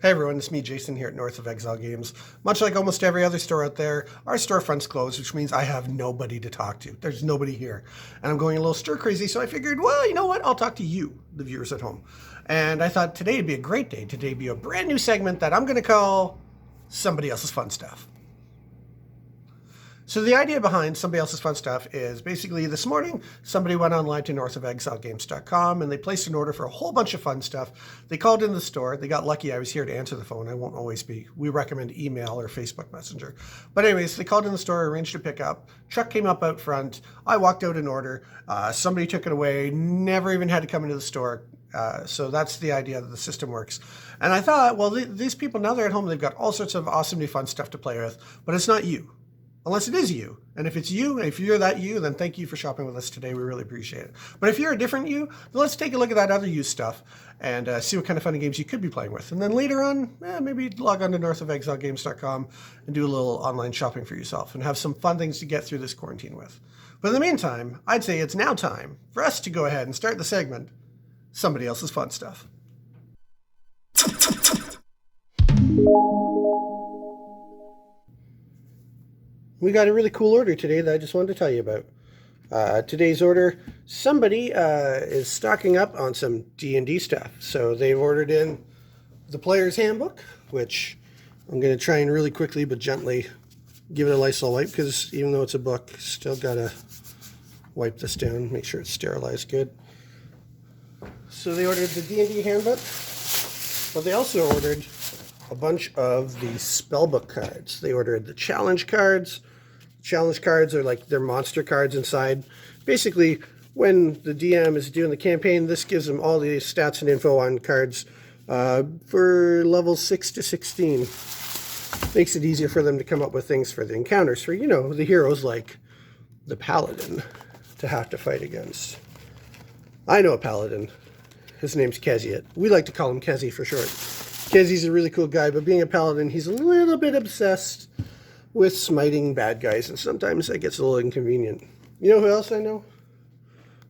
Hey everyone, it's me, Jason, here at North of Exile Games. Much like almost every other store out there, our storefront's closed, which means I have nobody to talk to. There's nobody here. And I'm going a little stir crazy, so I figured, well, you know what? I'll talk to you, the viewers at home. And I thought today would be a great day. Today would be a brand new segment that I'm going to call Somebody Else's Fun Stuff. So the idea behind Somebody Else's Fun Stuff is basically this morning, somebody went online to northofilegames.com and they placed an order for a whole bunch of fun stuff. They called in the store. They got lucky I was here to answer the phone. I won't always be. We recommend email or Facebook Messenger. But anyways, they called in the store, arranged to pick up. Truck came up out front. I walked out an order. Somebody took it away, never even had to come into the store. So that's the idea that the system works. And I thought, well, these people, now they're at home, they've got all sorts of awesome new fun stuff to play with, but it's not you. Unless it is you. And if it's you, if you're that you, then thank you for shopping with us today. We really appreciate it. But if you're a different you, then let's take a look at that other you stuff and see what kind of fun games you could be playing with. And then later on, maybe log on to northofilegames.com and do a little online shopping for yourself and have some fun things to get through this quarantine with. But in the meantime, I'd say it's now time for us to go ahead and start the segment, Somebody Else's Fun Stuff. We got a really cool order today that I just wanted to tell you about. Today's order, somebody is stocking up on some D&D stuff. So they've ordered in the Player's Handbook, which I'm going to try and really quickly but gently give it a Lysol wipe, because even though it's a book, still got to wipe this down, make sure it's sterilized good. So they ordered the D&D Handbook, but they also ordered a bunch of the spellbook cards. They ordered the challenge cards. Challenge cards are like their monster cards inside. Basically, when the DM is doing the campaign, this gives them all the stats and info on cards for levels 6 to 16. Makes it easier for them to come up with things for the encounters for, you know, the heroes like the Paladin to have to fight against. I know a Paladin. His name's Keziat. We like to call him Kezi for short. Kezi's a really cool guy, but being a Paladin, he's a little bit obsessed with smiting bad guys, and sometimes that gets a little inconvenient. You know who else I know?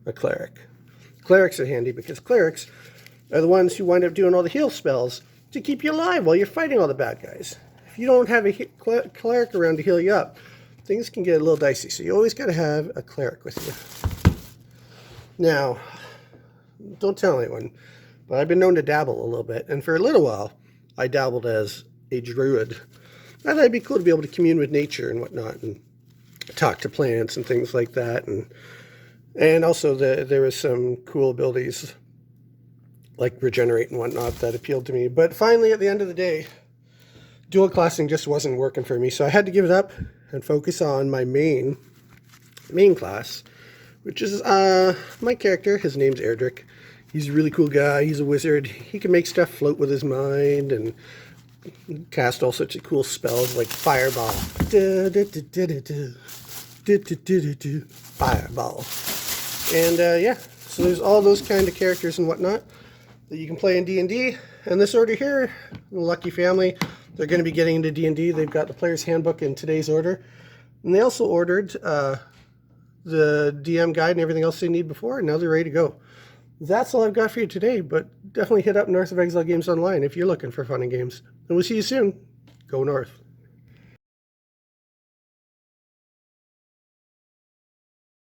A cleric. Clerics are handy because clerics are the ones who wind up doing all the heal spells to keep you alive while you're fighting all the bad guys. If you don't have a cleric around to heal you up, things can get a little dicey, so you always got to have a cleric with you. Now, don't tell anyone, but I've been known to dabble a little bit, and for a little while, I dabbled as a druid. I thought it'd be cool to be able to commune with nature and whatnot, and talk to plants and things like that, and also there was some cool abilities like regenerate and whatnot that appealed to me. But finally, at the end of the day, dual classing just wasn't working for me, so I had to give it up and focus on my main class, which is my character. His name's Erdrick. He's a really cool guy. He's a wizard. He can make stuff float with his mind and cast all sorts of cool spells like Fireball. Fireball. And yeah, so there's all those kind of characters and whatnot that you can play in D&D. And this order here, the Lucky Family, they're going to be getting into D&D. They've got the Player's Handbook in today's order. And they also ordered the DM guide and everything else they need before, and now they're ready to go. That's all I've got for you today, but definitely hit up North of Exile Games online if you're looking for fun and games. And we'll see you soon. Go North.